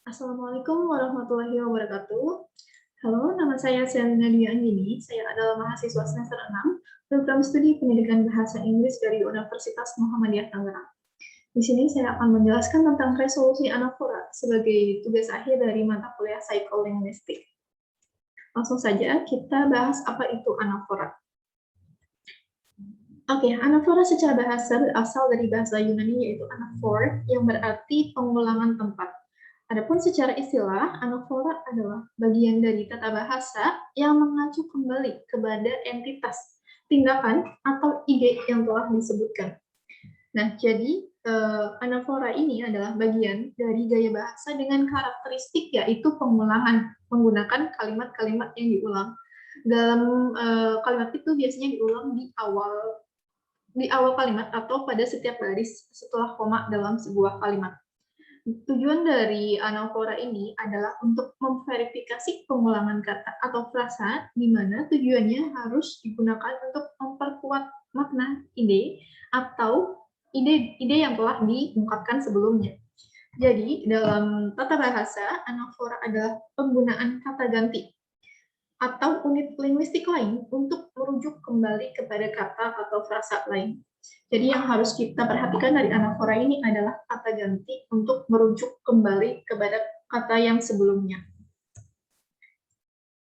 Assalamualaikum warahmatullahi wabarakatuh. Halo, nama saya Selina Dwi Anggini. Saya adalah mahasiswa semester 6, program studi pendidikan bahasa Inggris dari Universitas Muhammadiyah Tangerang. Di sini saya akan menjelaskan tentang resolusi anafora sebagai tugas akhir dari mata kuliah psikolinguistik. Langsung saja kita bahas apa itu anafora. Oke, anafora secara bahasa berasal dari bahasa Yunani yaitu anaphor yang berarti pengulangan tempat. Adapun secara istilah, anafora adalah bagian dari tata bahasa yang mengacu kembali kepada entitas, tindakan, atau ide yang telah disebutkan. Nah, jadi anafora ini adalah bagian dari gaya bahasa dengan karakteristik yaitu pengulangan, menggunakan kalimat-kalimat yang diulang. Dalam kalimat itu biasanya diulang di awal kalimat atau pada setiap baris setelah koma dalam sebuah kalimat. Tujuan dari anafora ini adalah untuk memverifikasi pengulangan kata atau frasa, di mana tujuannya harus digunakan untuk memperkuat makna ide atau ide yang telah diungkapkan sebelumnya. Jadi, dalam tata bahasa, anafora adalah penggunaan kata ganti atau unit linguistik lain untuk merujuk kembali kepada kata atau frasa lain. Jadi yang harus kita perhatikan dari anafora ini adalah kata ganti untuk merujuk kembali kepada kata yang sebelumnya.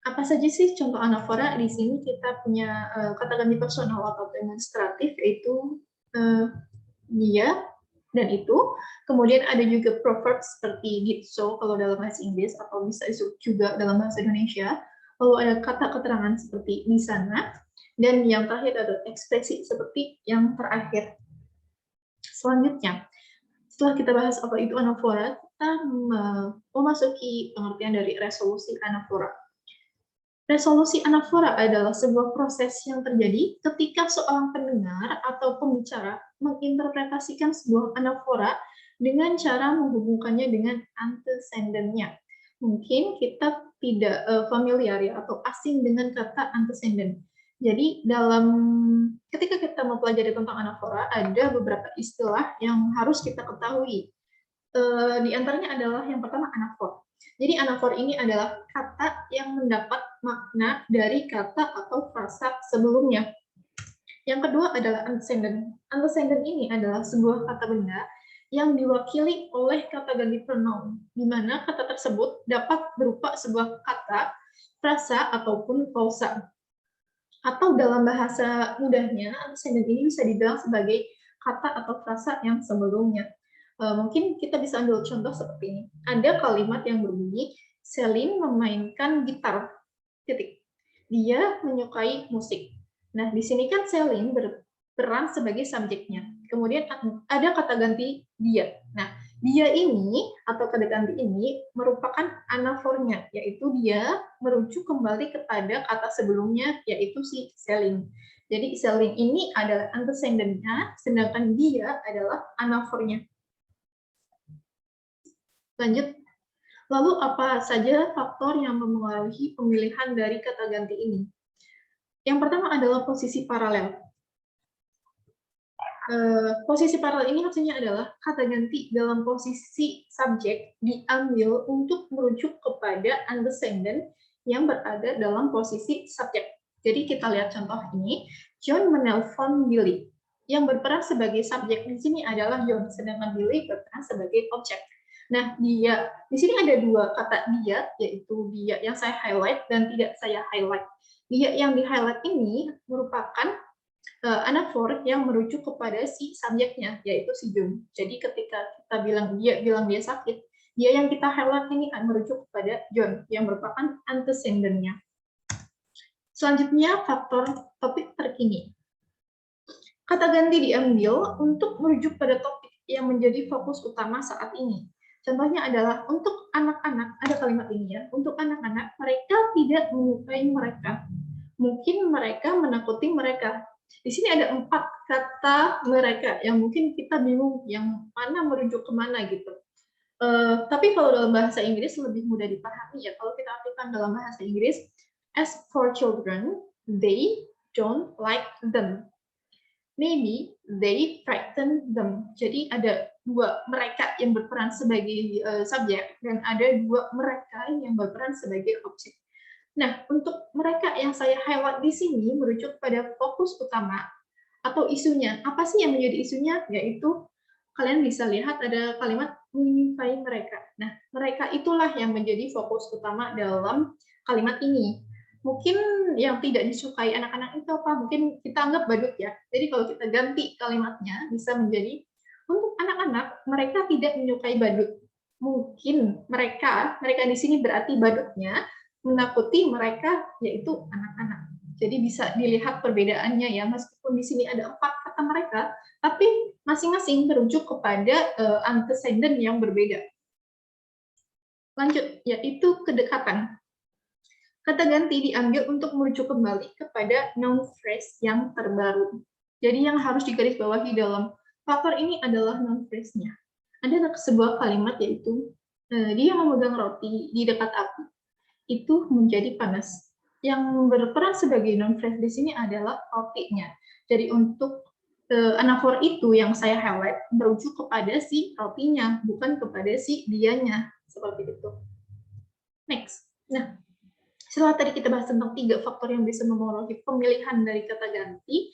Apa saja sih contoh anafora? Di sini kita punya kata ganti personal atau demonstratif, yaitu dia dan itu. Kemudian ada juga proverb seperti did so kalau dalam bahasa Inggris, atau bisa juga dalam bahasa Indonesia. Lalu ada kata keterangan seperti di sana, dan yang terakhir ada ekspresi seperti yang terakhir. Selanjutnya, setelah kita bahas apa itu anafora, kita memasuki pengertian dari resolusi anafora. Resolusi anafora adalah sebuah proses yang terjadi ketika seorang pendengar atau pembicara menginterpretasikan sebuah anafora dengan cara menghubungkannya dengan antecedennya. Mungkin kita tidak familiar ya atau asing dengan kata antecedent. Jadi ketika kita mempelajari tentang anafora, ada beberapa istilah yang harus kita ketahui. Di antaranya adalah yang pertama anafor. Jadi anafor ini adalah kata yang mendapat makna dari kata atau frasa sebelumnya. Yang kedua adalah antecedent. Antecedent ini adalah sebuah kata benda yang diwakili oleh kata ganti pronoun, di mana kata tersebut dapat berupa sebuah kata, frasa, ataupun klausa. Atau dalam bahasa mudahnya, antecedent ini bisa dibilang sebagai kata atau frasa yang sebelumnya. Mungkin kita bisa ambil contoh seperti ini. Ada kalimat yang berbunyi, Celine memainkan gitar, titik. Dia menyukai musik. Nah, di sini kan Celine berperan sebagai subjeknya. Kemudian ada kata ganti dia. Nah, dia ini atau kata ganti ini merupakan anafornya, yaitu dia merujuk kembali kepada kata sebelumnya, yaitu si Celine. Jadi Celine ini adalah antecedent-nya, sedangkan dia adalah anafornya. Lanjut, lalu apa saja faktor yang mempengaruhi pemilihan dari kata ganti ini? Yang pertama adalah posisi paralel. Posisi paralel ini maksudnya adalah kata ganti dalam posisi subjek diambil untuk merujuk kepada antecedent yang berada dalam posisi subjek. Jadi kita lihat contoh ini, John menelpon Billy. Yang berperan sebagai subjek di sini adalah John, sedangkan Billy berperan sebagai objek. Nah, dia di sini ada dua kata dia, yaitu dia yang saya highlight dan tidak saya highlight. Dia yang di highlight ini merupakan anafor yang merujuk kepada si subjeknya, yaitu si John. Jadi ketika kita bilang dia sakit, dia yang kita highlight ini akan merujuk kepada John yang merupakan antecedent-nya. Selanjutnya, faktor topik terkini. Kata ganti diambil untuk merujuk pada topik yang menjadi fokus utama saat ini. Contohnya adalah untuk anak-anak, ada kalimat ini ya, untuk anak-anak, mereka tidak menyukai mereka. Mungkin mereka menakuti mereka. Di sini ada 4 kata mereka yang mungkin kita bingung yang mana merujuk kemana gitu. Tapi kalau dalam bahasa Inggris lebih mudah dipahami ya. Kalau kita artikan dalam bahasa Inggris, as for children, they don't like them. Maybe they frighten them. Jadi ada dua mereka yang berperan sebagai subjek dan ada dua mereka yang berperan sebagai objek. Nah, untuk mereka yang saya highlight di sini merujuk pada fokus utama atau isunya. Apa sih yang menjadi isunya? Yaitu kalian bisa lihat ada kalimat menyukai mereka. Nah, mereka itulah yang menjadi fokus utama dalam kalimat ini. Mungkin yang tidak disukai anak-anak itu apa? Mungkin kita anggap badut ya. Jadi kalau kita ganti kalimatnya bisa menjadi untuk anak-anak mereka tidak menyukai badut. Mungkin mereka di sini berarti badutnya menakuti mereka yaitu anak-anak. Jadi bisa dilihat perbedaannya ya, meskipun di sini ada 4 kata mereka, tapi masing-masing merujuk kepada antecedent yang berbeda. Lanjut, yaitu kedekatan. Kata ganti diambil untuk merujuk kembali kepada noun phrase yang terbaru. Jadi yang harus digarisbawahi dalam faktor ini adalah noun phrase-nya. Ada sebuah kalimat yaitu dia memegang roti di dekat api. Itu menjadi panas. Yang berperan sebagai noun phrase di sini adalah rotinya. Jadi untuk anafor itu yang saya highlight merujuk kepada si rotinya, bukan kepada si dianya. Seperti itu. Next. Nah, setelah tadi kita bahas tentang 3 faktor yang bisa mempengaruhi pemilihan dari kata ganti,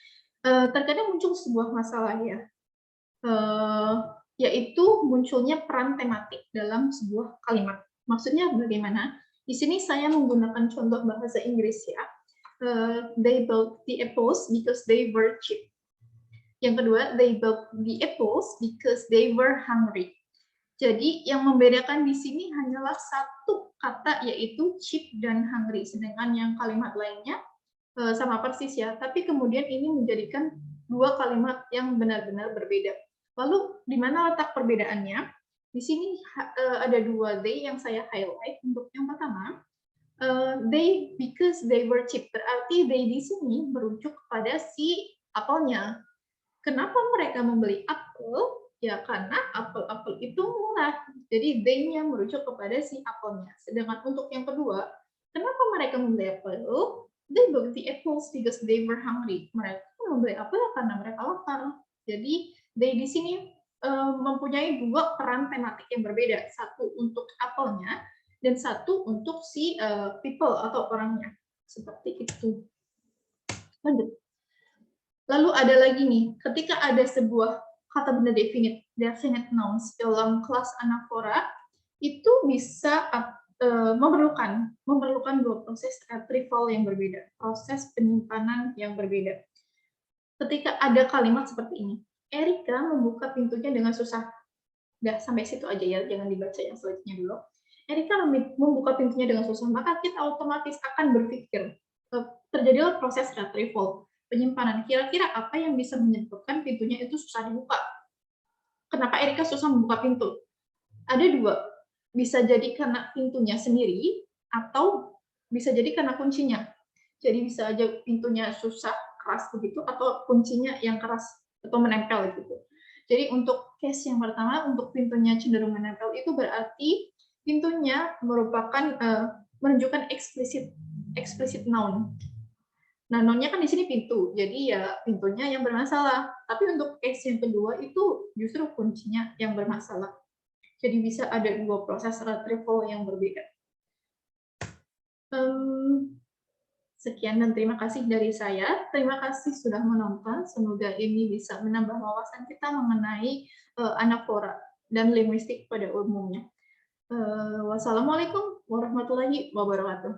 terkadang muncul sebuah masalah ya, yaitu munculnya peran tematik dalam sebuah kalimat. Maksudnya bagaimana? Di sini saya menggunakan contoh bahasa Inggris ya. They bought the apples because they were cheap. Yang kedua, they bought the apples because they were hungry. Jadi yang membedakan di sini hanyalah satu kata yaitu cheap dan hungry, sedangkan yang kalimat lainnya sama persis ya. Tapi kemudian ini menjadikan dua kalimat yang benar-benar berbeda. Lalu di mana letak perbedaannya? Di sini ada dua they yang saya highlight. Untuk yang pertama, they because they were cheap, berarti they di sini merujuk kepada si apelnya. Kenapa mereka membeli apel? Ya karena apel-apel itu murah. Jadi they-nya merujuk kepada si apelnya. Sedangkan untuk yang kedua, kenapa mereka membeli apel? They bought the apples because they were hungry. Mereka membeli apel karena mereka lapar. Jadi they di sini mempunyai dua peran tematik yang berbeda. Satu untuk apelnya dan satu untuk si people atau orangnya. Seperti itu. Lanjut. Lalu ada lagi nih, ketika ada sebuah kata benda definite nouns dalam kelas anafora, itu bisa memerlukan dua proses retrieval yang berbeda, proses penyimpanan yang berbeda. Ketika ada kalimat seperti ini, Erika membuka pintunya dengan susah. Udah sampai situ aja ya, jangan dibaca yang selanjutnya dulu. Erika membuka pintunya dengan susah, maka kita otomatis akan berpikir terjadilah proses retrieval, penyimpanan. Kira-kira apa yang bisa menyebabkan pintunya itu susah dibuka? Kenapa Erika susah membuka pintu? Ada dua, bisa jadi karena pintunya sendiri atau bisa jadi karena kuncinya. Jadi bisa aja pintunya susah keras begitu atau kuncinya yang keras atau menempel gitu. Jadi untuk case yang pertama, untuk pintunya cenderung menempel itu berarti pintunya merupakan menunjukkan explicit noun. Nah, noun-nya kan di sini pintu, jadi ya pintunya yang bermasalah. Tapi untuk case yang kedua itu justru kuncinya yang bermasalah. Jadi bisa ada dua proses retrieval yang berbeda. Sekian dan terima kasih dari saya. Terima kasih sudah menonton. Semoga ini bisa menambah wawasan kita mengenai anafora dan linguistik pada umumnya. Wassalamualaikum warahmatullahi wabarakatuh.